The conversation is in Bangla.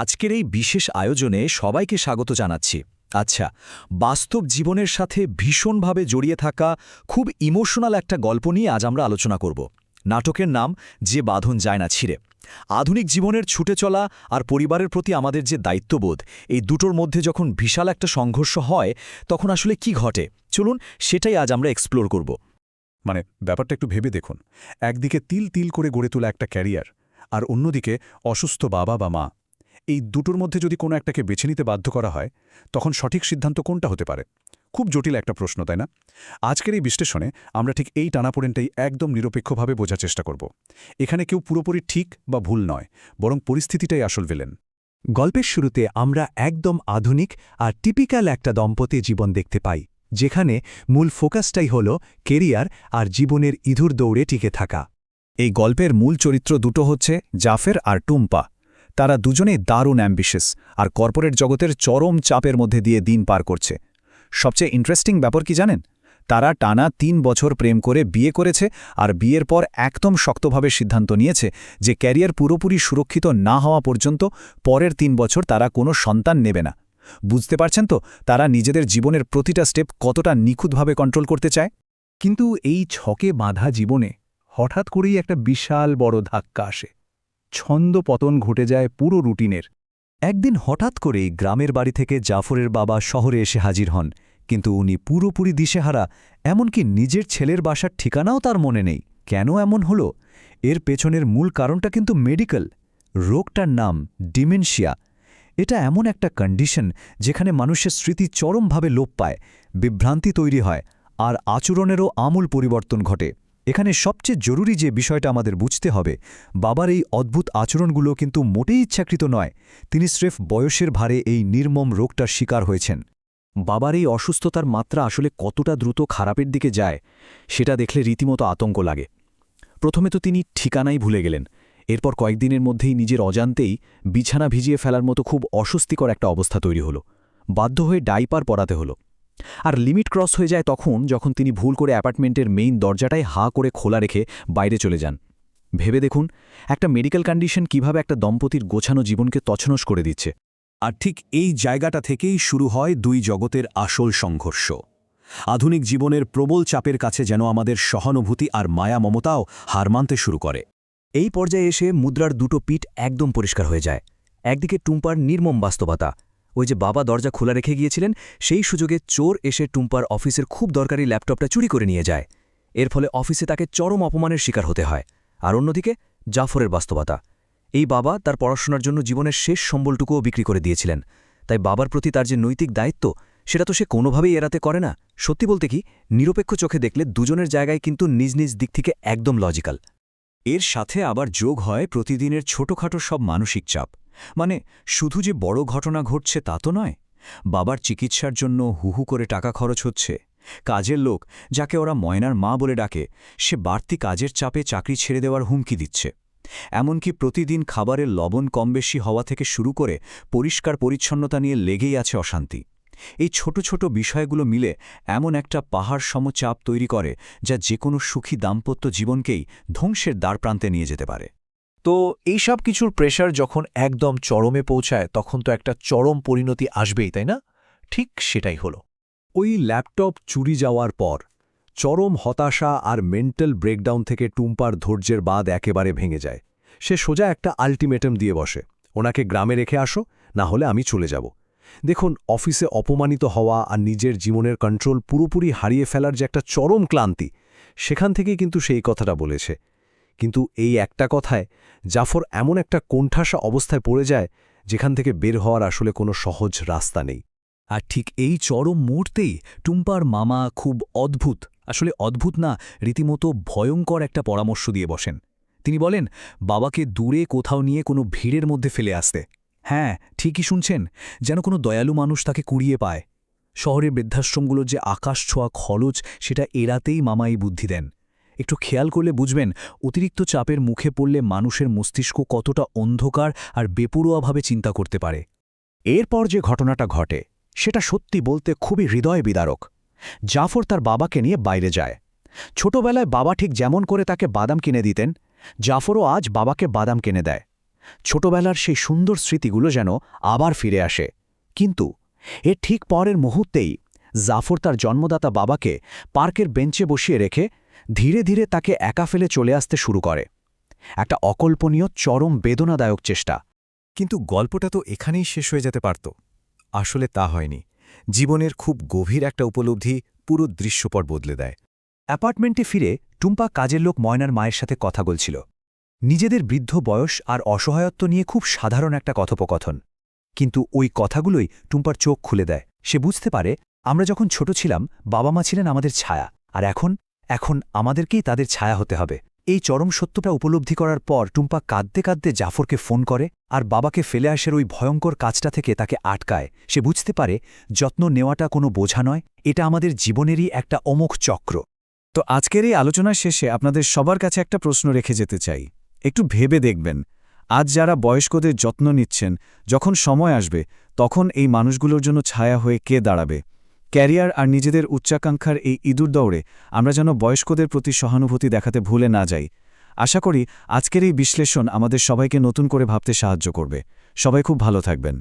আজকের এই বিশেষ আয়োজনে সবাইকে স্বাগত জানাচ্ছি। আচ্ছা, বাস্তব জীবনের সাথে ভীষণভাবে জড়িয়ে থাকা খুব ইমোশনাল একটা গল্প নিয়ে আজ আমরা আলোচনা করব। নাটকের নাম যে বাঁধন যায় না ছিঁড়ে। আধুনিক জীবনের ছুটে চলা আর পরিবারের প্রতি আমাদের যে দায়িত্ববোধ, এই দুটোর মধ্যে যখন বিশাল একটা সংঘর্ষ হয় তখন আসলে কি ঘটে, চলুন সেটাই আজ আমরা এক্সপ্লোর করব। ব্যাপারটা একটু ভেবে দেখুন। একদিকে তিল তিল করে গড়ে তোলা একটা ক্যারিয়ার, আর অন্যদিকে অসুস্থ বাবা বা মা। এই দুটোর মধ্যে যদি কোনো একটাকে বেছে নিতে বাধ্য করা হয়, তখন সঠিক সিদ্ধান্ত কোনটা হতে পারে? খুব জটিল একটা প্রশ্ন, তাই না? আজকের এই বিশ্লেষণে আমরা ঠিক এই টানাপোড়েনটাই একদম নিরপেক্ষভাবে বোঝার চেষ্টা করব। এখানে কেউ পুরোপুরি ঠিক বা ভুল নয়, বরং পরিস্থিতিটাই আসল ভিলেন। গল্পের শুরুতে আমরা একদম আধুনিক আর টিপিক্যাল একটা দম্পতি জীবন দেখতে পাই, যেখানে মূল ফোকাসটাই হল কেরিয়ার আর জীবনের ইঁদুর দৌড়ে টিকে থাকা। এই গল্পের মূল চরিত্র দুটো হচ্ছে জাফর আর টুম্পা। তারা দুজনেই দারুণ অ্যাম্বিশাস আর কর্পোরেট জগতের চরম চাপের মধ্যে দিয়ে দিন পার করছে। সবচেয়ে ইন্টারেস্টিং ব্যাপার কি জানেন? তারা টানা ৩ বছর প্রেম করে বিয়ে করেছে, আর বিয়ের পর একদম শক্তভাবে সিদ্ধান্ত নিয়েছে যে ক্যারিয়ার পুরোপুরি সুরক্ষিত না হওয়া পর্যন্ত পরের ৩ বছর তারা কোনো সন্তান নেবে না। বুঝতে পারছেন তো তারা নিজেদের জীবনের প্রতিটা স্টেপ কতটা নিখুঁতভাবে কন্ট্রোল করতে চায়? কিন্তু এই ছকে বাঁধা জীবনে হঠাৎ করেই একটা বিশাল বড় ধাক্কা আসে। ছন্দ পতন ঘটে যায় পুরো রুটিনের। একদিন হঠাৎ করেই গ্রামের বাড়ি থেকে জাফরের বাবা শহরে এসে হাজির হন, কিন্তু উনি পুরোপুরি দিশেহারা। এমনকি নিজের ছেলের বাসার ঠিকানাও তার মনে নেই। কেন এমন হলো? এর পেছনের মূল কারণটা কিন্তু মেডিকেল। রোগটার নাম ডিমেনশিয়া। এটা এমন একটা কন্ডিশন যেখানে মানুষের স্মৃতি চরমভাবে লোপ পায়, বিভ্রান্তি তৈরি হয়, আর আচরণেরও আমূল পরিবর্তন ঘটে। এখানে সবচেয়ে জরুরি যে বিষয়টা আমাদের বুঝতে হবে, বাবার এই অদ্ভুত আচরণগুলো কিন্তু মোটেই ইচ্ছাকৃত নয়। তিনি স্রেফ বয়সের ভারে এই নির্মম রোগটার শিকার হয়েছেন। বাবার এই অসুস্থতার মাত্রা আসলে কতটা দ্রুত খারাপের দিকে যায়, সেটা দেখলে রীতিমতো আতঙ্ক লাগে। প্রথমে তো তিনি ঠিকানাই ভুলে গেলেন। এরপর কয়েকদিনের মধ্যেই নিজের অজান্তেই বিছানা ভিজিয়ে ফেলার মতো খুব অস্বস্তিকর একটা অবস্থা তৈরি হলো। বাধ্য হয়ে ডাইপার পরাতে হলো। আর লিমিট ক্রস হয়ে যায় যখন তিনি ভুল করে অ্যাপার্টমেন্টের মেইন দরজাটাই হাঁ করে খোলা রেখে বাইরে চলে যান। ভেবে দেখুন, একটা মেডিকেল কন্ডিশন কিভাবে একটা দম্পতির গোছানো জীবনকে তছনছ করে দিচ্ছে। আর ঠিক এই জায়গাটা থেকেই শুরু হয় দুই জগতের আসল সংঘর্ষ। আধুনিক জীবনের প্রবল চাপের কাছে যেন আমাদের সহানুভূতি আর মায়া মমতাও হার মানতে শুরু করে। এই পর্যায়ে এসে মুদ্রার দুটো পিঠ একদম পরিষ্কার হয়ে যায়। একদিকে টুম্পার নির্মম বাস্তবতা। ওই যে বাবা দরজা খোলা রেখে গিয়েছিলেন, সেই সুযোগে চোর এসে টুম্পার অফিসের খুব দরকারি ল্যাপটপটা চুরি করে নিয়ে যায়। এর ফলে অফিসে তাকে চরম অপমানের শিকার হতে হয়। আর অন্যদিকে জাফরের বাস্তবতা। এই বাবা তার পড়াশোনার জন্য জীবনের শেষ সম্বলটুকুও বিক্রি করে দিয়েছিলেন। তাই বাবার প্রতি তার যে নৈতিক দায়িত্ব, সেটা তো সে কোনোভাবেই এড়াতে করে না। সত্যি বলতে কি, নিরপেক্ষ চোখে দেখলে দুজনের জায়গায় কিন্তু নিজ নিজ দিক থেকে একদম লজিক্যাল। এর সাথে আবার যোগ হয় প্রতিদিনের ছোটখাটো সব মানসিক চাপ। শুধু যে বড় ঘটনা ঘটছে তা তো নয়। বাবার চিকিৎসার জন্য হুহু করে টাকা খরচ হচ্ছে। কাজের লোক, যাকে ওরা ময়নার মা বলে ডাকে, সে বাড়তি কাজের চাপে চাকরি ছেড়ে দেওয়ার হুমকি দিচ্ছে। এমনকি প্রতিদিন খাবারের লবণ কম বেশি হওয়া থেকে শুরু করে পরিষ্কার পরিচ্ছন্নতা নিয়ে লেগেই আছে অশান্তি। এই ছোট ছোট বিষয়গুলো মিলে এমন একটা পাহাড় সম চাপ তৈরি করে, যা যে কোনো সুখী দাম্পত্য জীবনকেই ধ্বংসের দ্বারপ্রান্তে নিয়ে যেতে পারে। তো এই সব কিছুর প্রেশার যখন একদম চরমে পৌঁছায়, তখন তো একটা চরম পরিণতি আসবেই, তাই না? ঠিক সেটাই হলো। ওই ল্যাপটপ চুরি যাওয়ার পর চরম হতাশা আর মেন্টাল ব্রেকডাউন থেকে টুম্পার ধৈর্যের বাঁধ একেবারে ভেঙে যায়। সে সোজা একটা আল্টিমেটাম দিয়ে বসে, ওনাকে গ্রামে রেখে আসো, না হলে আমি চলে যাব। দেখুন, অফিসে অপমানিত হওয়া আর নিজের জীবনের কন্ট্রোল পুরোপুরি হারিয়ে ফেলার যে একটা চরম ক্লান্তি, সেখান থেকেই কিন্তু সেই কথাটা বলেছে। কিন্তু এই একটা কথায় জাফর এমন একটা কোণঠাসা অবস্থায় পড়ে যায়, যেখান থেকে বের হওয়ার আসলে কোনো সহজ রাস্তা নেই। আর ঠিক এই চরম মুহূর্তেই টুম্পার মামা খুব অদ্ভুত না, রীতিমতো ভয়ঙ্কর একটা পরামর্শ দিয়ে বসেন। তিনি বলেন বাবাকে দূরে কোথাও নিয়ে কোনো ভিড়ের মধ্যে ফেলে আসতে। হ্যাঁ, ঠিকই শুনছেন, যেন কোনো দয়ালু মানুষ তাকে কুড়িয়ে পায়। শহরের বৃদ্ধাশ্রমগুলোর যে আকাশ ছোঁয়া খরচ, সেটা এড়াতেই মামা এই বুদ্ধি দেন। একটু খেয়াল করলে বুঝবেন, অতিরিক্ত চাপের মুখে পড়লে মানুষের মস্তিষ্ক কতটা অন্ধকার আর বেপরোয়াভাবে চিন্তা করতে পারে। এরপর যে ঘটনাটা ঘটে, সেটা সত্যি বলতে খুবই হৃদয় বিদারক। জাফর তার বাবাকে নিয়ে বাইরে যায়। ছোটবেলায় বাবা ঠিক যেমন করে তাকে বাদাম কিনে দিতেন, জাফরও আজ বাবাকে বাদাম কিনে দেয়। ছোটবেলার সেই সুন্দর স্মৃতিগুলো যেন আবার ফিরে আসে। কিন্তু এর ঠিক পরের মুহূর্তেই জাফর তার জন্মদাতা বাবাকে পার্কের বেঞ্চে বসিয়ে রেখে ধীরে ধীরে তাকে একা ফেলে চলে আসতে শুরু করে। একটা অকল্পনীয় চরম বেদনাদায়ক চেষ্টা। কিন্তু গল্পটা তো এখানেই শেষ হয়ে যেতে পারত। আসলে তা হয়নি। জীবনের খুব গভীর একটা উপলব্ধি পুরো দৃশ্যপট বদলে দেয়। অ্যাপার্টমেন্টে ফিরে টুম্পা কাজের লোক ময়নার মায়ের সাথে কথা বলছিল। নিজেদের বৃদ্ধ বয়স আর অসহায়ত্ব নিয়ে খুব সাধারণ একটা কথোপকথন। কিন্তু ওই কথাগুলোই টুম্পার চোখ খুলে দেয়। সে বুঝতে পারে, আমরা যখন ছোট ছিলাম বাবা মা ছিলেন আমাদের ছায়া, আর এখন আমাদেরকেই তাদের ছায়া হতে হবে। এই চরম সত্যটা উপলব্ধি করার পর টুম্পা কাঁদতে কাঁদতে জাফরকে ফোন করে আর বাবাকে ফেলে আসার ওই ভয়ঙ্কর কাজটা থেকে তাকে আটকায়। সে বুঝতে পারে যত্ন নেওয়াটা কোনো বোঝা নয়, এটা আমাদের জীবনেরই একটা অমোঘ চক্র। তো আজকের এই আলোচনার শেষে আপনাদের সবার কাছে একটা প্রশ্ন রেখে যেতে চাই। একটু ভেবে দেখবেন, আজ যারা বয়স্কদের যত্ন নিচ্ছেন, যখন সময় আসবে তখন এই মানুষগুলোর জন্য ছায়া হয়ে কে দাঁড়াবে? ক্যারিয়ার আর নিজেদের উচ্চাকাঙ্ক্ষার এই ইঁদুর দৌড়ে আমরা যেন বয়স্কদের প্রতি সহানুভূতি দেখাতে ভুলে না যাই। আশা করি আজকের এই বিশ্লেষণ আমাদের সবাইকে নতুন করে ভাবতে সাহায্য করবে। সবাই খুব ভালো থাকবেন।